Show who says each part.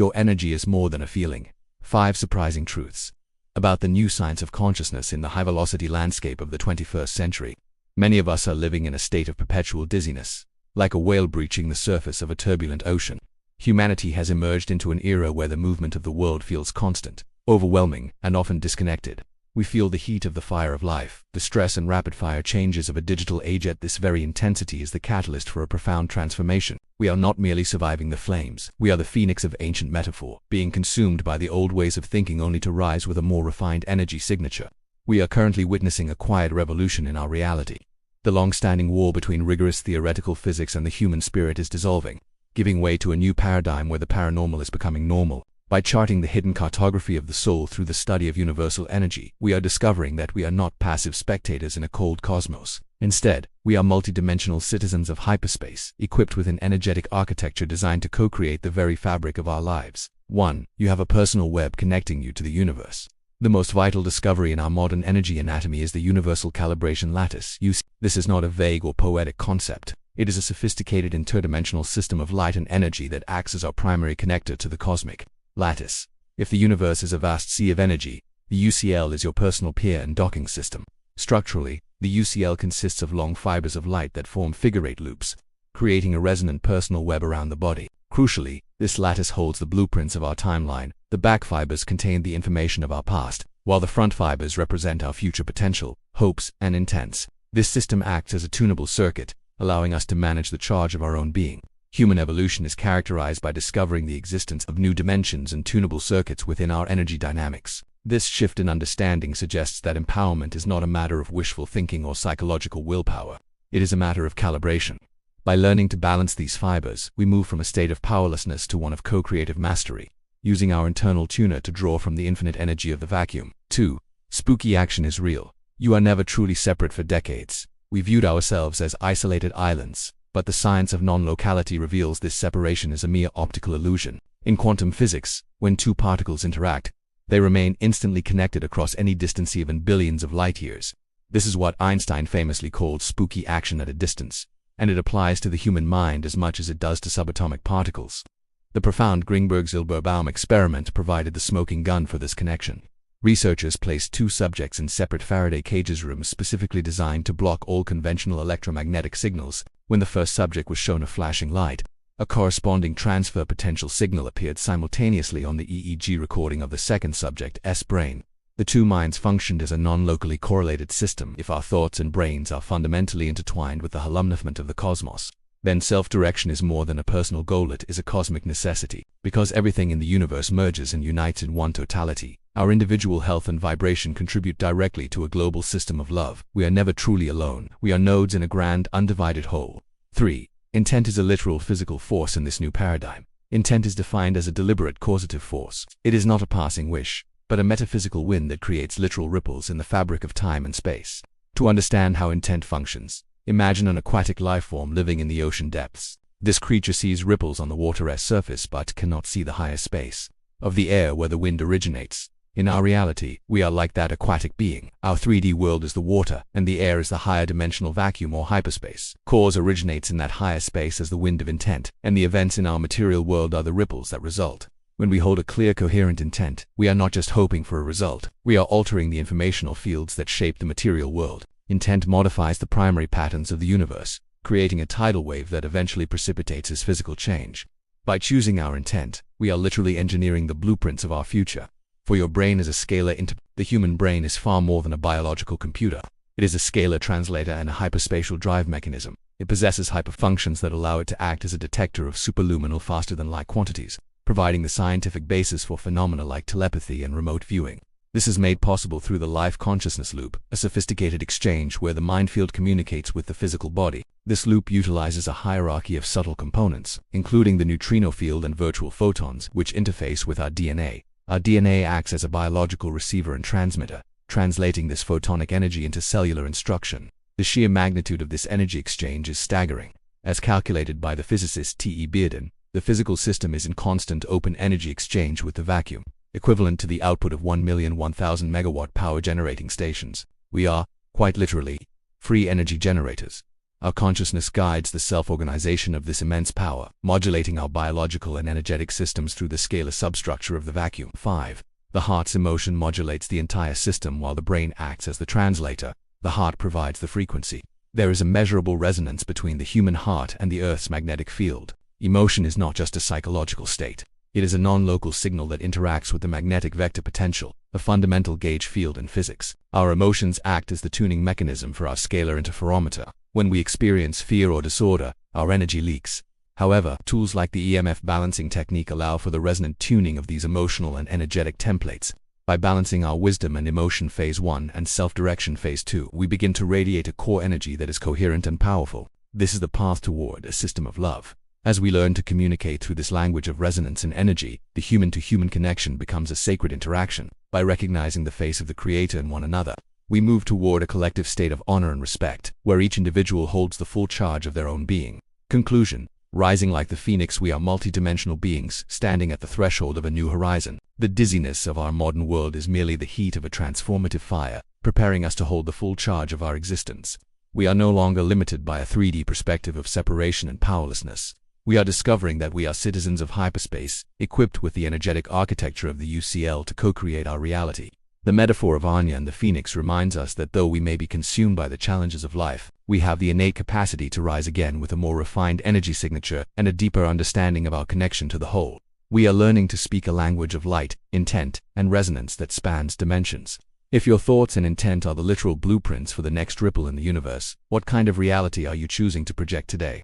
Speaker 1: Your energy is more than a feeling. 5 surprising truths about the new science of consciousness in the high-velocity landscape of the 21st century. Many of us are living in a state of perpetual dizziness, like a whale breaching the surface of a turbulent ocean. Humanity has emerged into an era where the movement of the world feels constant, overwhelming, and often disconnected. We feel the heat of the fire of life, the stress and rapid-fire changes of a digital age, yet this very intensity is the catalyst for a profound transformation. We are not merely surviving the flames, we are the phoenix of ancient metaphor, being consumed by the old ways of thinking only to rise with a more refined energy signature. We are currently witnessing a quiet revolution in our reality. The long-standing war between rigorous theoretical physics and the human spirit is dissolving, giving way to a new paradigm where the paranormal is becoming normal. By charting the hidden cartography of the soul through the study of universal energy, we are discovering that we are not passive spectators in a cold cosmos. Instead, we are multidimensional citizens of hyperspace, equipped with an energetic architecture designed to co-create the very fabric of our lives. 1. You have a personal web connecting you to the universe. The most vital discovery in our modern energy anatomy is the universal calibration lattice. This is not a vague or poetic concept. It is a sophisticated interdimensional system of light and energy that acts as our primary connector to the cosmic lattice. If the universe is a vast sea of energy, the UCL is your personal pier and docking system. Structurally, the UCL consists of long fibers of light that form figure-8 loops, creating a resonant personal web around the body. Crucially, this lattice holds the blueprints of our timeline. The back fibers contain the information of our past, while the front fibers represent our future potential, hopes, and intents. This system acts as a tunable circuit, allowing us to manage the charge of our own being. Human evolution is characterized by discovering the existence of new dimensions and tunable circuits within our energy dynamics. This shift in understanding suggests that empowerment is not a matter of wishful thinking or psychological willpower. It is a matter of calibration. By learning to balance these fibers, we move from a state of powerlessness to one of co-creative mastery, using our internal tuner to draw from the infinite energy of the vacuum. 2. Spooky action is real. You are never truly separate. For decades, we viewed ourselves as isolated islands, but the science of non-locality reveals this separation is a mere optical illusion. In quantum physics, when two particles interact, they remain instantly connected across any distance, even billions of light-years. This is what Einstein famously called spooky action at a distance, and it applies to the human mind as much as it does to subatomic particles. The profound Gringberg-Zilberbaum experiment provided the smoking gun for this connection. Researchers placed 2 subjects in separate Faraday cages, rooms specifically designed to block all conventional electromagnetic signals. When the first subject was shown a flashing light, a corresponding transfer potential signal appeared simultaneously on the EEG recording of the second subject's brain. The two minds functioned as a non-locally correlated system. If our thoughts and brains are fundamentally intertwined with the whole movement of the cosmos, then self-direction is more than a personal goal, it is a cosmic necessity. Because everything in the universe merges and unites in one totality, our individual health and vibration contribute directly to a global system of love. We are never truly alone. We are nodes in a grand, undivided whole. 3. Intent is a literal physical force in this new paradigm. Intent is defined as a deliberate causative force. It is not a passing wish, but a metaphysical wind that creates literal ripples in the fabric of time and space. To understand how intent functions, imagine an aquatic life form living in the ocean depths. This creature sees ripples on the water's surface but cannot see the higher space of the air where the wind originates. In our reality, we are like that aquatic being. Our 3D world is the water, and the air is the higher dimensional vacuum or hyperspace. Cause originates in that higher space as the wind of intent, and the events in our material world are the ripples that result. When we hold a clear, coherent intent, we are not just hoping for a result. We are altering the informational fields that shape the material world. Intent modifies the primary patterns of the universe, creating a tidal wave that eventually precipitates as physical change. By choosing our intent, we are literally engineering the blueprints of our future. For your brain is a scalar the human brain is far more than a biological computer. It is a scalar translator and a hyperspatial drive mechanism. It possesses hyperfunctions that allow it to act as a detector of superluminal faster-than-light quantities, providing the scientific basis for phenomena like telepathy and remote viewing. This is made possible through the life consciousness loop, a sophisticated exchange where the mind field communicates with the physical body. This loop utilizes a hierarchy of subtle components, including the neutrino field and virtual photons, which interface with our DNA. Our DNA acts as a biological receiver and transmitter, translating this photonic energy into cellular instruction. The sheer magnitude of this energy exchange is staggering. As calculated by the physicist T.E. Bearden, the physical system is in constant open energy exchange with the vacuum, equivalent to the output of 1,001,000 megawatt power generating stations. We are, quite literally, free energy generators. Our consciousness guides the self-organization of this immense power, modulating our biological and energetic systems through the scalar substructure of the vacuum. 5. The heart's emotion modulates the entire system while the brain acts as the translator. The heart provides the frequency. There is a measurable resonance between the human heart and the Earth's magnetic field. Emotion is not just a psychological state. It is a non-local signal that interacts with the magnetic vector potential, a fundamental gauge field in physics. Our emotions act as the tuning mechanism for our scalar interferometer. When we experience fear or disorder, our energy leaks. However, tools like the EMF balancing technique allow for the resonant tuning of these emotional and energetic templates. By balancing our wisdom and emotion phase 1 and self-direction phase 2, we begin to radiate a core energy that is coherent and powerful. This is the path toward a system of love. As we learn to communicate through this language of resonance and energy, the human-to-human connection becomes a sacred interaction. By recognizing the face of the Creator in one another, we move toward a collective state of honor and respect, where each individual holds the full charge of their own being. Conclusion. Rising like the phoenix, we are multidimensional beings, standing at the threshold of a new horizon. The dizziness of our modern world is merely the heat of a transformative fire, preparing us to hold the full charge of our existence. We are no longer limited by a 3D perspective of separation and powerlessness. We are discovering that we are citizens of hyperspace, equipped with the energetic architecture of the UCL to co-create our reality. The metaphor of Anya and the phoenix reminds us that though we may be consumed by the challenges of life, we have the innate capacity to rise again with a more refined energy signature and a deeper understanding of our connection to the whole. We are learning to speak a language of light, intent, and resonance that spans dimensions. If your thoughts and intent are the literal blueprints for the next ripple in the universe, what kind of reality are you choosing to project today?